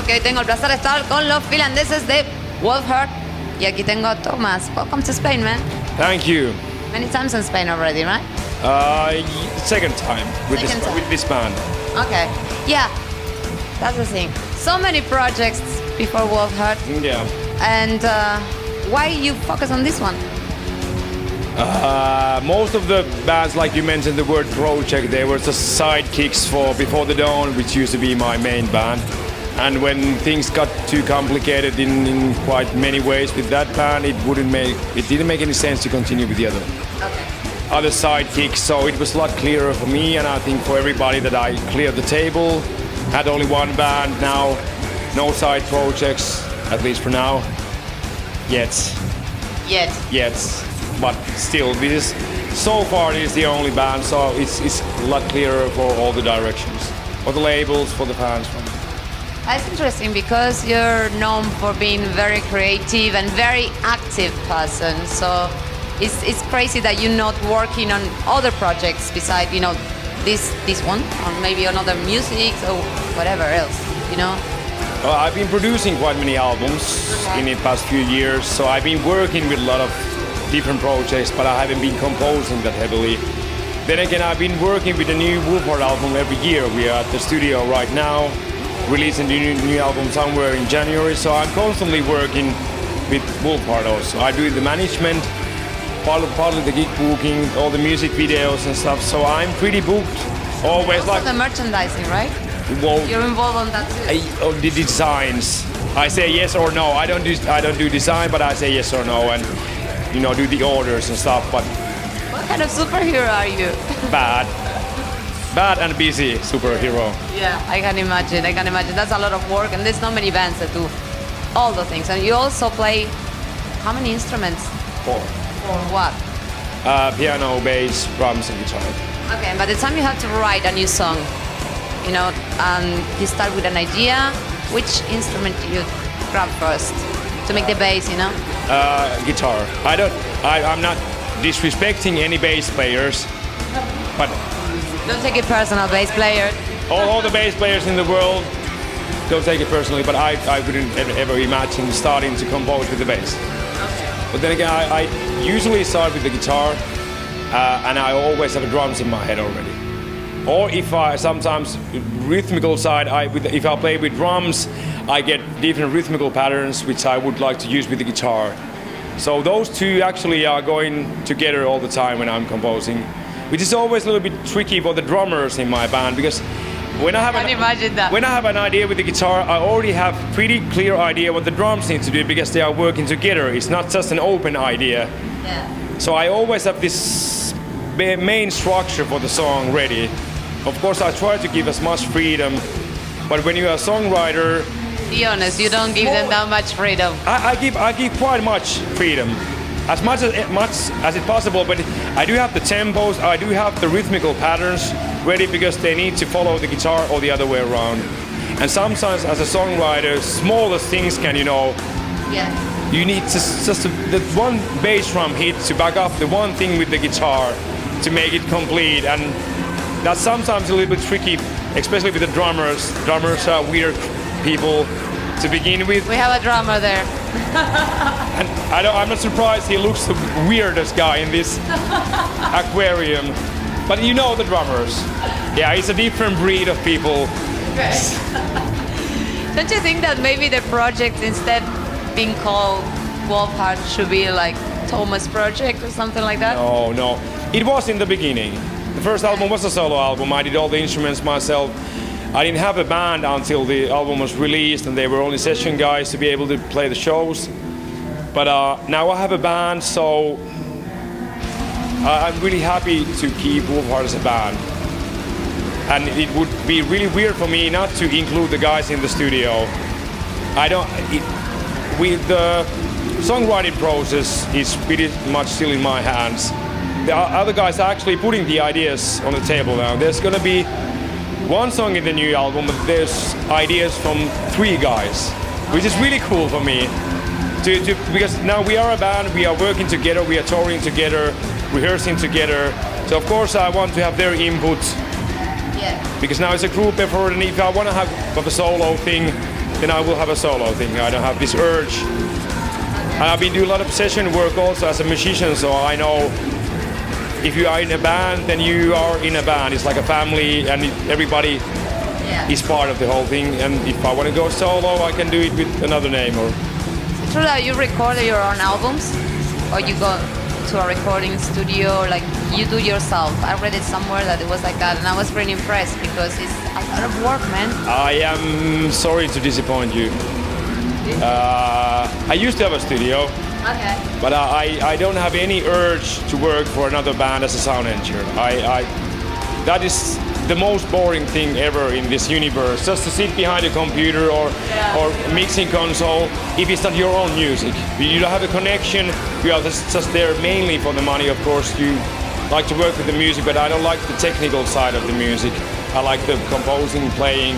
que hoy tengo el placer de estar con los finlandeses de WOLFHEART. Y aquí tengo a Tuomas. Welcome to Spain, man. Thank you. Many times in Spain already, right? Second time with this band. Okay. Yeah, that's the thing. So many projects before WOLFHEART. Yeah. And why you focus on this one? Most of the bands, like you mentioned the word project, they were just sidekicks for Before the Dawn, which used to be my main band. And when things got too complicated in quite many ways with that band, it didn't make any sense to continue with the other sidekicks. So it was a lot clearer for me, and I think for everybody, that I cleared the table. Had only one band now, no side projects, at least for now. Yet. But still, so far this is the only band, so it's a lot clearer for all the directions, for the labels, for the fans. That's interesting because you're known for being very creative and very active person. So it's crazy that you're not working on other projects besides, this one, or maybe another music or whatever else, I've been producing quite many albums in the past few years, so I've been working with a lot of different projects, but I haven't been composing that heavily. Then again, I've been working with a new WOLFHEART album every year. We are at the studio right now, releasing the new album somewhere in January, so I'm constantly working with WOLFHEART also. I do the management, partly the gig booking, all the music videos and stuff, so I'm pretty booked. Always also like the merchandising, right? Well, you're involved on that too. The designs. I say yes or no. I don't do design, but I say yes or no, and do the orders and stuff. But what kind of superhero are you? Bad and busy superhero. Yeah, I can imagine. That's a lot of work, and there's not many bands that do all the things. And you also play how many instruments? 4. For what? Piano, bass, drums, and guitar. Okay, and by the time you have to write a new song, you start with an idea. Which instrument do you grab first to make the bass? Guitar. I'm not disrespecting any bass players, but don't take it personal, bass player. all the bass players in the world don't take it personally, but I wouldn't ever imagine starting to compose with the bass. Okay. But then again, I usually start with the guitar, and I always have drums in my head already. Or if I sometimes rhythmical side, if I play with drums, I get different rhythmical patterns which I would like to use with the guitar. So those two actually are going together all the time when I'm composing, which is always a little bit tricky for the drummers in my band, because when I have an idea with the guitar, I already have pretty clear idea what the drums need to do, because they are working together. It's not just an open idea. Yeah. So I always have this main structure for the song ready. Of course, I try to give as much freedom, but when you're a songwriter, be honest, you don't give them that much freedom. I give quite much freedom, as much as it's possible. But I do have the tempos, I do have the rhythmical patterns ready, because they need to follow the guitar or the other way around. And sometimes, as a songwriter, smallest things can, Yeah. you need just the one bass drum hit to back up the one thing with the guitar to make it complete, and that's sometimes a little bit tricky, especially with the drummers. Drummers are weird people to begin with. We have a drummer there. And I'm not surprised he looks the weirdest guy in this aquarium. But the drummers. Yeah, it's a different breed of people. Right. Don't you think that maybe the project, instead being called WOLFHEART, should be like Tuomas project or something like that? No. It was in the beginning. The first album was a solo album. I did all the instruments myself. I didn't have a band until the album was released, and they were only session guys to be able to play the shows. But now I have a band, so I'm really happy to keep WOLFHEART as a band. And it would be really weird for me not to include the guys in the studio. The songwriting process is pretty much still in my hands. The other guys are actually putting the ideas on the table now. There's going to be one song in the new album, but there's ideas from 3 guys, which is really cool for me. Because now we are a band, we are working together, we are touring together, rehearsing together. So of course I want to have their input. Yeah. Because now it's a group effort, and if I want to have a solo thing, then I will have a solo thing. I don't have this urge. And I've been doing a lot of session work also as a musician, so I know if you are in a band, then you are in a band. It's like a family, and everybody is part of the whole thing. And if I want to go solo, I can do it with another name. Or Is it true that you record your own albums, or you go to a recording studio, like you do yourself? I read it somewhere that it was like that, and I was really impressed because it's a lot of work, man. I am sorry to disappoint you. I used to have a studio, but I don't have any urge to work for another band as a sound engineer. That is the most boring thing ever in this universe, just to sit behind a computer or mixing console if it's not your own music. You don't have a connection, you are just there mainly for the money. Of course you like to work with the music, but I don't like the technical side of the music. I like the composing, playing.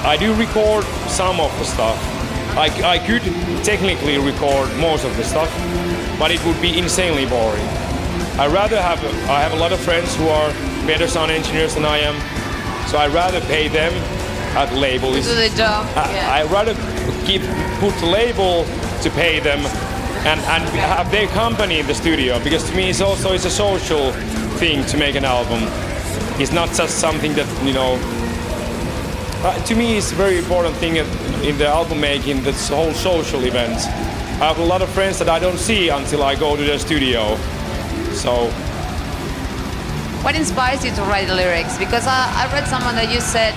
I do record some of the stuff. I could technically record most of the stuff, but it would be insanely boring. I have a lot of friends who are better sound engineers than I am, so I rather pay them at label. Do the job. I rather put the label to pay them and have their company in the studio, because to me it's a social thing to make an album. It's not just something that, you know, to me it's a very important thing in the album making, this whole social event. I have a lot of friends that I don't see until I go to the studio. So, what inspires you to write the lyrics? Because I read someone that you said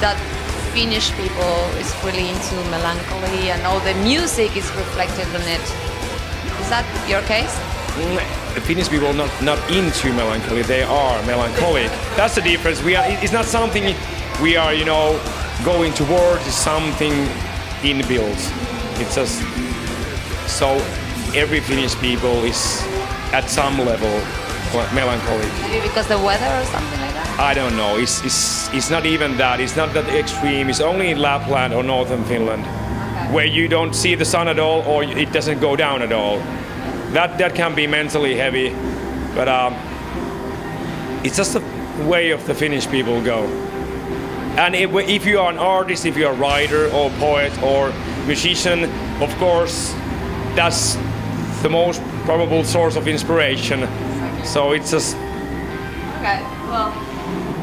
that Finnish people is really into melancholy and all the music is reflected on it. Is that your case? The Finnish people are not into melancholy, they are melancholic. That's the difference. It's not something we are, you know, going towards, it's something inbuilt. It's just, so every Finnish people is at some level melancholic. Maybe because the weather or something like that? I don't know. It's not even that. It's not that extreme. It's only in Lapland or northern Finland, where you don't see the sun at all, or it doesn't go down at all. That can be mentally heavy, but it's just the way of the Finnish people go. And if you are an artist, if you're a writer or poet or musician, of course, that's the most probable source of inspiration. So it's just... Okay, well...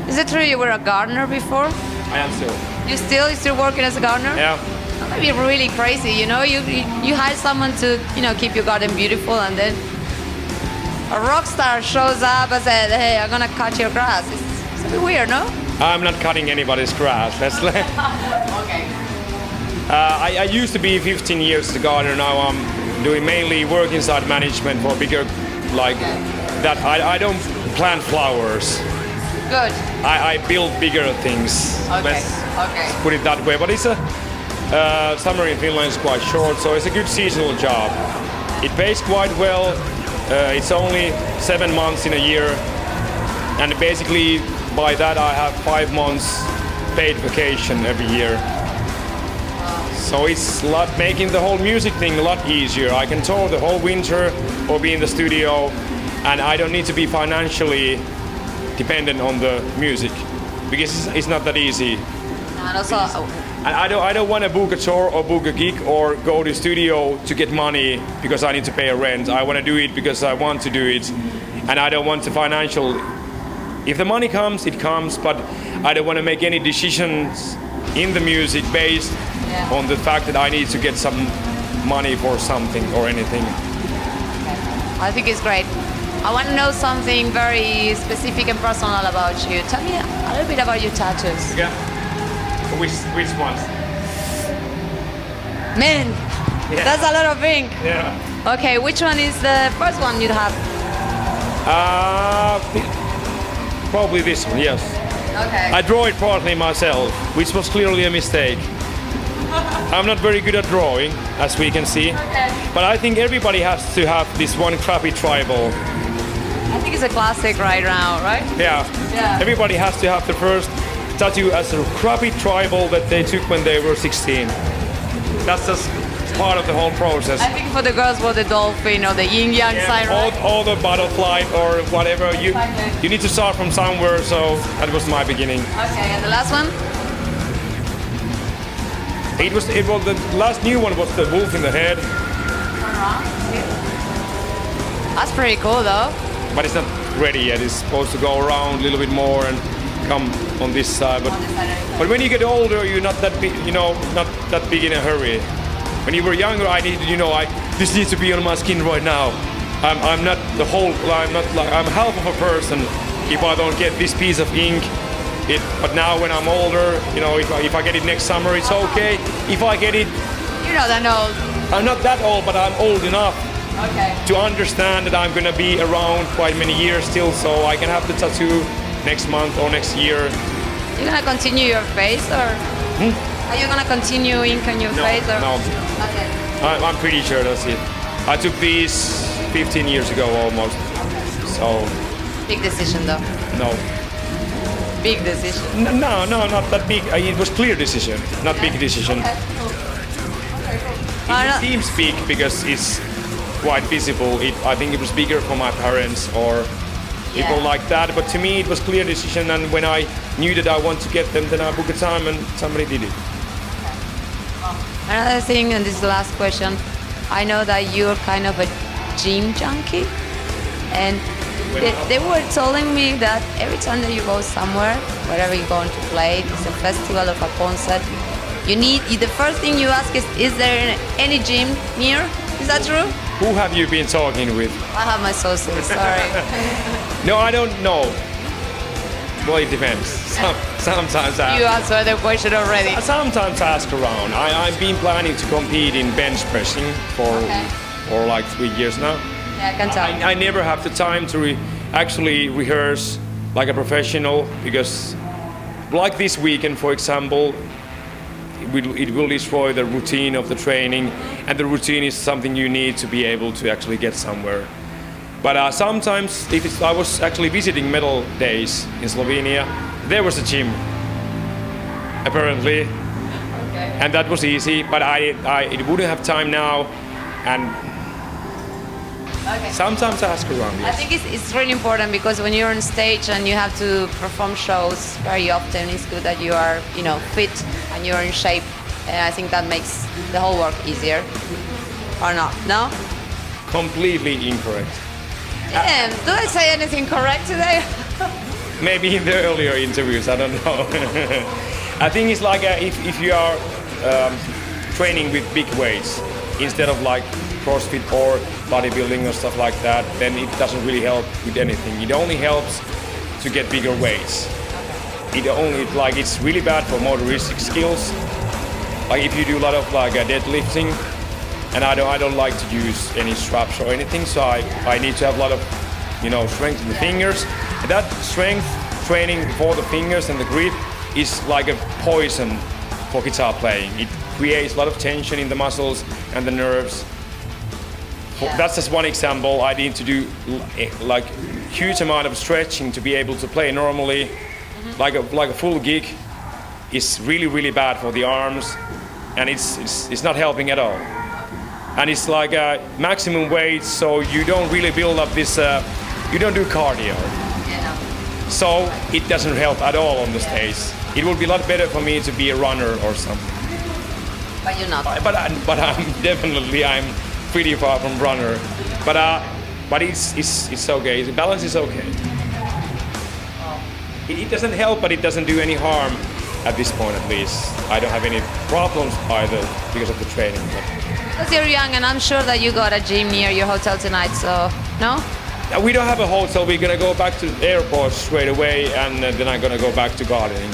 Is it true you were a gardener before? I am still. You're still working as a gardener? Yeah. That might be really crazy, you know? You hire someone to, you know, keep your garden beautiful, and then a rock star shows up and says, hey, I'm gonna cut your grass. It's a bit weird, no? I'm not cutting anybody's grass. Okay. I used to be 15 years a gardener. Now I'm doing mainly work inside management for bigger, like that. I don't plant flowers. Good. I build bigger things. Okay. Let's put it that way. But it's summer in Finland is quite short, so it's a good seasonal job. It pays quite well. It's only 7 months in a year, and basically by that I have 5 months paid vacation every year. So it's making the whole music thing a lot easier. I can tour the whole winter or be in the studio, and I don't need to be financially dependent on the music, because it's not that easy. And also, I don't want to book a tour or book a gig or go to studio to get money because I need to pay a rent. I want to do it because I want to do it, and I don't want the financial. If the money comes, it comes, but I don't want to make any decisions in the music based on the fact that I need to get some money for something or anything. I think it's great. I want to know something very specific and personal about you. Tell me a little bit about your tattoos. Yeah. Which ones? Man, that's a lot of ink. Yeah. Okay, which one is the first one you'd have? Probably this one, yes. Okay. I draw it partly myself, which was clearly a mistake. I'm not very good at drawing, as we can see. Okay. But I think everybody has to have this one crappy tribal. I think it's a classic right now, right? Yeah. Everybody has to have the first tattoo as a crappy tribal that they took when they were 16. That's just part of the whole process. I think for the girls was the dolphin or the yin-yang sign, right? Or the butterfly or whatever. You need to start from somewhere, so that was my beginning. Okay, and the last one? It was the last new one was the wolf in the head, That's pretty cool, though. but it's not ready yet. It's supposed to go around a little bit more and come on this side. But when you get older, you're not that big, not that big in a hurry. When you were younger, I needed, this needs to be on my skin right now. I'm not the whole. I'm half of a person if I don't get this piece of ink. But now when I'm older, if I get it next summer, it's okay. If I get it, You're not that old. I'm not that old, but I'm old enough Okay. to understand that I'm gonna be around quite many years still, so I can have the tattoo next month or next year. You're gonna continue your face, or are you gonna continue ink on your face? Or? No, Okay. I'm pretty sure that's it. I took these 15 years ago almost, so Big decision, though. no. Big decision. No, not that big. It was clear decision, not big decision. Okay, cool. It seems big because it's quite visible. I think it was bigger for my parents or people Yeah. like that. But to me, it was clear decision. And when I knew that I want to get them, then I booked a time and somebody did it. Another thing, and this is the last question. I know that you're kind of a gym junkie, and they were telling me that every time that you go somewhere, wherever you're going to play, it's a festival or a concert, the first thing you ask is there any gym near? Is that true? Who have you been talking with? I have my sources, sorry. No, I don't know. Well, it depends. Sometimes You answered the question already. Sometimes I ask around. I've been planning to compete in bench pressing for like 3 years now. Yeah, I can tell. I never have the time to actually rehearse like a professional because, like this weekend, for example, it will destroy the routine of the training, and the routine is something you need to be able to actually get somewhere. But sometimes, I was actually visiting medal days in Slovenia, there was a gym, apparently, and that was easy. But I wouldn't have time now, and sometimes I ask around. Yes. I think it's really important because when you're on stage and you have to perform shows very often, it's good that you are, fit and you're in shape. And I think that makes the whole work easier. Or not? No? Completely incorrect. Damn, do I say anything correct today? Maybe in the earlier interviews, I don't know. I think it's like if you are training with big weights instead of like CrossFit or bodybuilding or stuff like that, then it doesn't really help with anything. It only helps to get bigger weights. It's really bad for motoristic skills. Like if you do a lot of deadlifting, and I don't like to use any straps or anything, so I need to have a lot of strength in the fingers. And that strength training for the fingers and the grip is like a poison for guitar playing. It creates a lot of tension in the muscles and the nerves. That's just one example. I need to do like huge amount of stretching to be able to play normally. Like a full gig is really, really bad for the arms, and it's not helping at all. And it's like a maximum weight, so you don't really build up this. You don't do cardio, so it doesn't help at all on the stage. It would be a lot better for me to be a runner or something. But you're not. But I'm pretty far from runner. But it's okay. The balance is okay. It doesn't help, but it doesn't do any harm at this point, at least. I don't have any problems either because of the training. Because you're young, and I'm sure that you got a gym near your hotel tonight, so no? We don't have a hotel. We're gonna go back to the airport straight away, and then I'm gonna go back to gardening.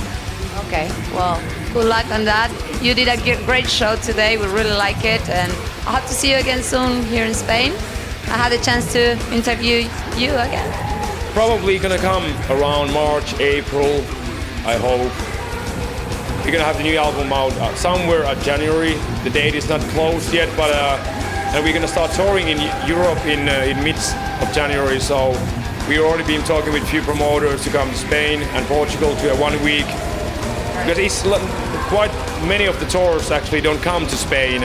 Okay, well, good luck on that. You did a great show today. We really like it, and I hope to see you again soon here in Spain. I had a chance to interview you again. Probably gonna come around March, April, I hope. We're gonna have the new album out somewhere at January. The date is not closed yet, but and we're gonna start touring in Europe in mid of January. So we've already been talking with a few promoters to come to Spain and Portugal to a 1 week. Because it's quite many of the tours actually don't come to Spain,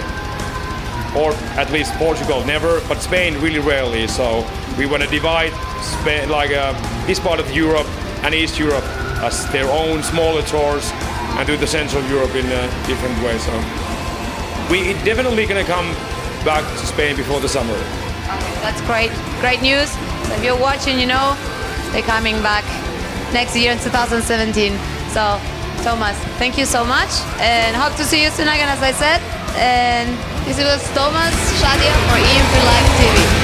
or at least Portugal never, but Spain really rarely. So we want to divide Spain, this part of Europe and East Europe as their own smaller tours, and do the Central Europe in a different way. So we definitely gonna come back to Spain before the summer. Okay, that's great news. So if you're watching, you know they're coming back next year in 2017. So Tuomas, thank you so much, and hope to see you soon again, as I said. And this was Tuomas Shadia for EMP Live TV.